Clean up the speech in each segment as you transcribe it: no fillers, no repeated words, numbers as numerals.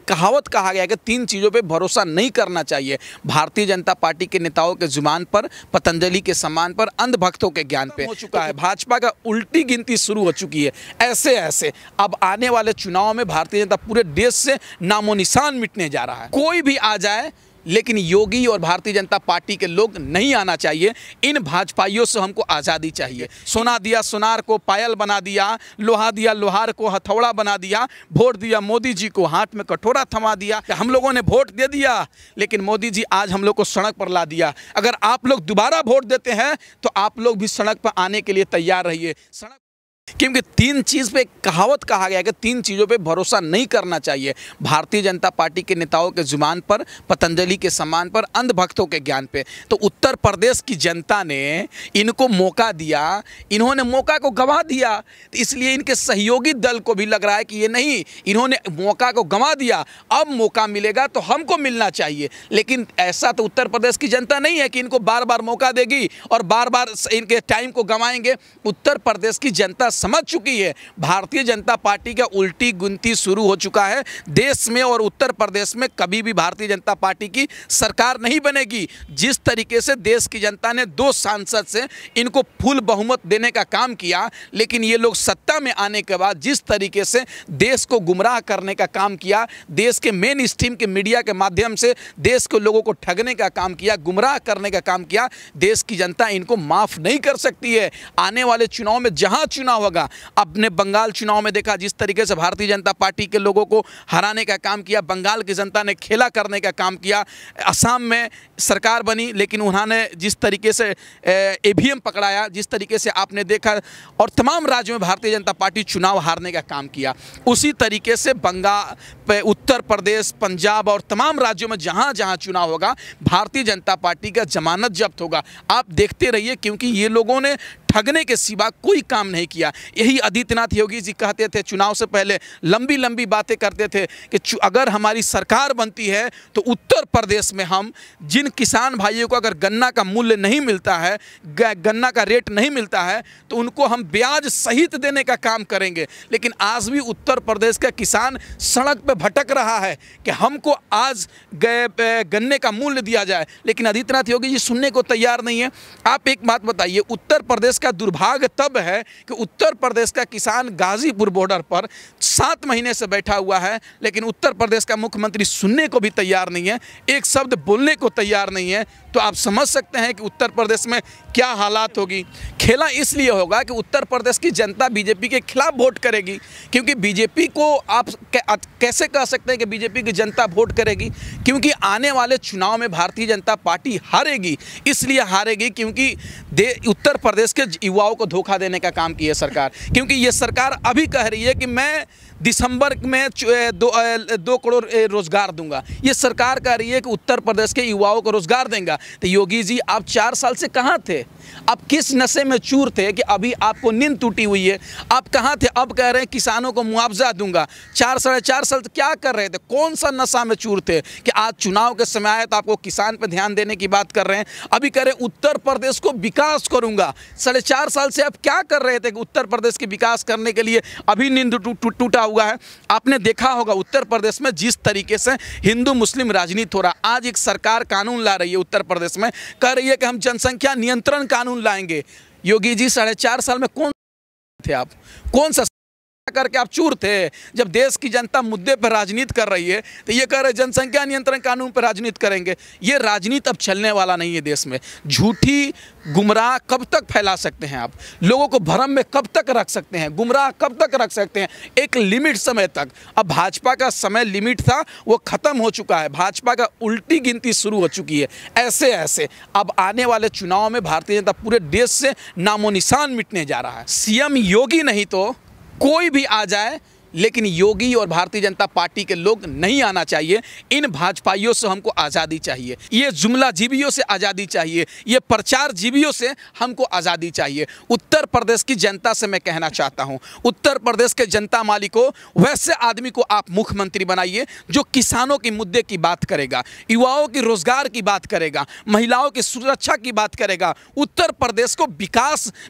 कहावत कहा गया है कि 3 चीज़ों पे भरोसा नहीं करना चाहिए। भारतीय जनता पार्टी के नेताओं के जुबान पर, पतंजलि के सम्मान पर, अंधभक्तों के ज्ञान पे हो चुका है। भाजपा का उल्टी गिनती शुरू हो चुकी है। ऐसे ऐसे अब आने वाले चुनाव में भारतीय जनता पूरे देश से नामो निशान मिटने जा रहा है। कोई भी आ जाए, लेकिन योगी और भारतीय जनता पार्टी के लोग नहीं आना चाहिए। इन भाजपाइयों से हमको आज़ादी चाहिए। सोना दिया सोनार को पायल बना दिया, लोहा दिया लोहार को हथौड़ा बना दिया, वोट दिया मोदी जी को हाथ में कटोरा थमा दिया। हम लोगों ने वोट दे दिया, लेकिन मोदी जी आज हम लोग को सड़क पर ला दिया। अगर आप लोग दोबारा वोट देते हैं तो आप लोग भी सड़क पर आने के लिए तैयार रहिए। क्योंकि 3 चीज़ पे कहावत कहा गया है कि 3 चीज़ों पे भरोसा नहीं करना चाहिए। भारतीय जनता पार्टी के नेताओं के जुबान पर, पतंजलि के सम्मान पर, अंधभक्तों के ज्ञान पे। तो उत्तर प्रदेश की जनता ने इनको मौका दिया, इन्होंने मौका को गंवा दिया। तो इसलिए इनके सहयोगी दल को भी लग रहा है कि ये नहीं, इन्होंने मौका को गंवा दिया, अब मौका मिलेगा तो हमको मिलना चाहिए। लेकिन ऐसा तो उत्तर प्रदेश की जनता नहीं है कि इनको बार बार मौका देगी और बार बार इनके टाइम को गंवाएंगे। उत्तर प्रदेश की जनता समझ चुकी है भारतीय जनता पार्टी का उल्टी गिनती शुरू हो चुका है। देश में और उत्तर प्रदेश में कभी भी भारतीय जनता पार्टी की सरकार नहीं बनेगी। जिस तरीके से देश की जनता ने 2 सांसद से इनको फुल बहुमत देने का काम किया, लेकिन ये लोग सत्ता में आने के बाद जिस तरीके से देश को गुमराह करने का काम किया, देश के मेन स्ट्रीम के मीडिया के माध्यम से देश के लोगों को ठगने का काम किया, गुमराह करने का काम किया, देश की जनता इनको माफ़ नहीं कर सकती है। आने वाले चुनाव में जहां चुनाव होगा, अपने बंगाल चुनाव में देखा जिस तरीके से भारतीय जनता पार्टी के लोगों को हराने का काम किया, बंगाल की जनता ने खेला करने का काम किया। असम में सरकार बनी, लेकिन उन्होंने जिस तरीके से ईवीएम पकड़ाया, जिस तरीके से आपने देखा, और तमाम राज्यों में भारतीय जनता पार्टी चुनाव हारने का काम किया। उसी तरीके से बंगाल, उत्तर प्रदेश, पंजाब और तमाम राज्यों में जहां जहां चुनाव होगा, भारतीय जनता पार्टी का जमानत जब्त होगा। आप देखते रहिए, क्योंकि ये लोगों ने ठगने के सिवा कोई काम नहीं किया। यही आदित्यनाथ योगी जी कहते थे, चुनाव से पहले लंबी लंबी बातें करते थे कि अगर हमारी सरकार बनती है तो उत्तर प्रदेश में हम जिन किसान भाइयों को अगर गन्ना का मूल्य नहीं मिलता है, गन्ना का रेट नहीं मिलता है, तो उनको हम ब्याज सहित देने का काम करेंगे। लेकिन आज भी उत्तर प्रदेश का किसान सड़क पर भटक रहा है कि हमको आज गन्ने का मूल्य दिया जाए, लेकिन आदित्यनाथ योगी जी सुनने को तैयार नहीं है। आप एक बात बताइए, उत्तर प्रदेश का दुर्भाग्य तब है कि उत्तर प्रदेश का किसान गाजीपुर बॉर्डर पर 7 महीने से बैठा हुआ है, लेकिन उत्तर प्रदेश का मुख्यमंत्री सुनने को भी तैयार नहीं है, एक शब्द बोलने को तैयार नहीं है। तो आप समझ सकते हैं कि उत्तर प्रदेश में क्या हालात होगी। खेला इसलिए होगा कि उत्तर प्रदेश की जनता बीजेपी के खिलाफ वोट करेगी, क्योंकि बीजेपी को आप कैसे कह सकते हैं कि बीजेपी की जनता वोट करेगी? क्योंकि आने वाले चुनाव में भारतीय जनता पार्टी हारेगी। इसलिए हारेगी क्योंकि उत्तर प्रदेश के युवाओं को धोखा देने का काम किया सरकार। क्योंकि ये सरकार अभी कह रही है कि मैं दिसंबर में 2 करोड़ रोजगार दूंगा। ये सरकार कह रही है कि उत्तर प्रदेश के युवाओं को रोजगार देंगे। तो योगी जी, आप 4 साल से कहाँ थे? आप किस नशे में चूर थे कि अभी आपको नींद टूटी हुई है? आप कहाँ थे? अब कह रहे हैं किसानों को मुआवजा दूंगा। 4-4.5 साल क्या कर रहे थे? कौन सा नशा में चूर थे कि आज चुनाव के समय आए तो आपको किसान पर ध्यान देने की बात कर रहे हैं? अभी कह रहे हैं उत्तर प्रदेश को विकास करूंगा। 4.5 साल से आप क्या कर रहे थे कि उत्तर प्रदेश के विकास करने के लिए अभी नींद टूटा हुआ है? आपने देखा होगा उत्तर प्रदेश में जिस तरीके से हिंदू मुस्लिम राजनीति हो रहा। आज एक सरकार कानून ला रही है उत्तर प्रदेश में, कह रही है कि हम जनसंख्या नियंत्रण कानून लाएंगे। योगी जी, 4.5 साल में कौन थे आप? कौन सा करके आप चूर थे? जब देश की जनता मुद्दे पर राजनीति कर रही है तो ये कह रहे जनसंख्या नियंत्रण कानून पर राजनीति करेंगे। ये राजनीति अब चलने वाला नहीं है देश में। झूठी गुमराह कब तक फैला सकते हैं आप? लोगों को भ्रम में कब तक रख सकते हैं? गुमराह कब तक रख सकते हैं? एक लिमिट समय तक। अब भाजपा का समय लिमिट था, वो खत्म हो चुका है। भाजपा का उल्टी गिनती शुरू हो चुकी है। ऐसे ऐसे अब आने वाले चुनाव में भारतीय जनता पूरे देश से नामो निशान मिटने जा रहा है। सीएम योगी नहीं तो कोई भी आ जाए, लेकिन योगी और भारतीय जनता पार्टी के लोग नहीं आना चाहिए। इन भाजपाइयों से हमको आज़ादी चाहिए। ये जुमला जीवियों से आज़ादी चाहिए। ये प्रचार जीवियों से हमको आज़ादी चाहिए। उत्तर प्रदेश की जनता से मैं कहना चाहता हूँ, उत्तर प्रदेश के जनता मालिकों, वैसे आदमी को आप मुख्यमंत्री बनाइए जो किसानों के मुद्दे की बात करेगा, युवाओं की रोजगार की बात करेगा, महिलाओं की सुरक्षा की बात करेगा, उत्तर प्रदेश को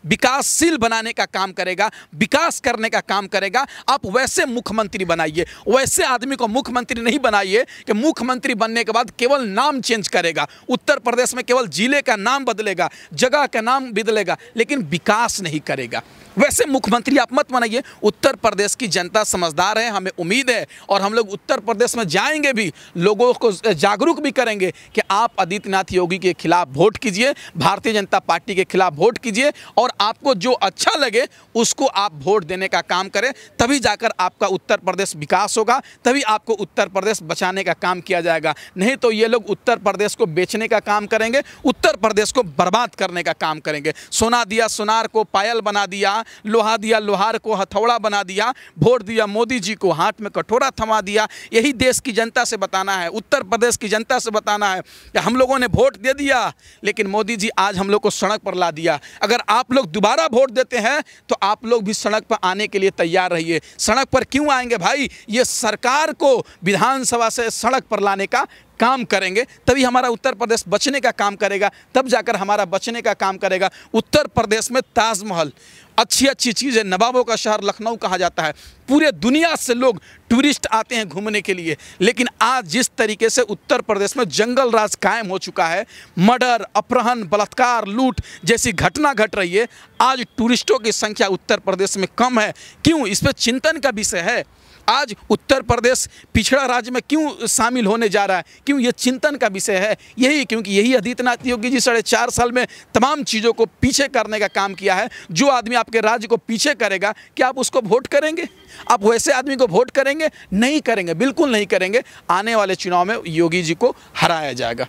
विकासशील बनाने का काम करेगा, विकास करने का काम करेगा। आप वैसे वैसे मुख्यमंत्री बनाइए। वैसे आदमी को मुख्यमंत्री नहीं बनाइए कि मुख्यमंत्री बनने के बाद केवल नाम चेंज करेगा, उत्तर प्रदेश में केवल जिले का नाम बदलेगा, जगह का नाम बदलेगा, लेकिन विकास नहीं करेगा। वैसे मुख्यमंत्री आप मत बनाइए। उत्तर प्रदेश की जनता समझदार है, हमें उम्मीद है, और हम लोग उत्तर प्रदेश में जाएंगे भी, लोगों को जागरूक भी करेंगे कि आप आदित्यनाथ योगी के खिलाफ वोट कीजिए, भारतीय जनता पार्टी के खिलाफ वोट कीजिए, और आपको जो अच्छा लगे उसको आप वोट देने का काम करें। तभी जाकर आपका उत्तर प्रदेश विकास होगा, तभी आपको उत्तर प्रदेश बचाने का काम किया जाएगा। नहीं तो ये लोग उत्तर प्रदेश को बेचने का काम करेंगे, उत्तर प्रदेश को बर्बाद करने का काम करेंगे। सोना दिया सोनार को पायल बना दिया, लोहा दिया लोहार को हथौड़ा बना दिया, वोट दिया मोदी जी को हाथ में कटोरा थमा दिया। यही देश की जनता से बताना है, उत्तर प्रदेश की जनता से बताना है कि हम लोगों ने वोट दे दिया, लेकिन मोदी जी आज हम लोग को सड़क पर ला दिया। अगर आप लोग दोबारा वोट देते हैं तो आप लोग भी सड़क पर आने के लिए तैयार रहिए। सड़क पर क्यों आएंगे भाई? ये सरकार को विधानसभा से सड़क पर लाने का काम करेंगे, तभी हमारा उत्तर प्रदेश बचने का काम करेगा, तब जाकर हमारा बचने का काम करेगा। उत्तर प्रदेश में ताजमहल, अच्छी अच्छी चीज़ें, नवाबों का शहर लखनऊ कहा जाता है, पूरे दुनिया से लोग टूरिस्ट आते हैं घूमने के लिए। लेकिन आज जिस तरीके से उत्तर प्रदेश में जंगल राज कायम हो चुका है, मर्डर, अपहरण, बलात्कार, लूट जैसी घटना घट रही है, आज टूरिस्टों की संख्या उत्तर प्रदेश में कम है। क्यों? इस पर चिंतन का विषय है। आज उत्तर प्रदेश पिछड़ा राज्य में क्यों शामिल होने जा रहा है? क्यों? ये चिंतन का विषय है। यही क्योंकि यही आदित्यनाथ योगी जी 4.5 साल में तमाम चीज़ों को पीछे करने का काम किया है। जो आदमी आपके राज्य को पीछे करेगा, क्या आप उसको वोट करेंगे? आप वैसे आदमी को वोट करेंगे? नहीं करेंगे, बिल्कुल नहीं करेंगे। आने वाले चुनाव में योगी जी को हराया जाएगा।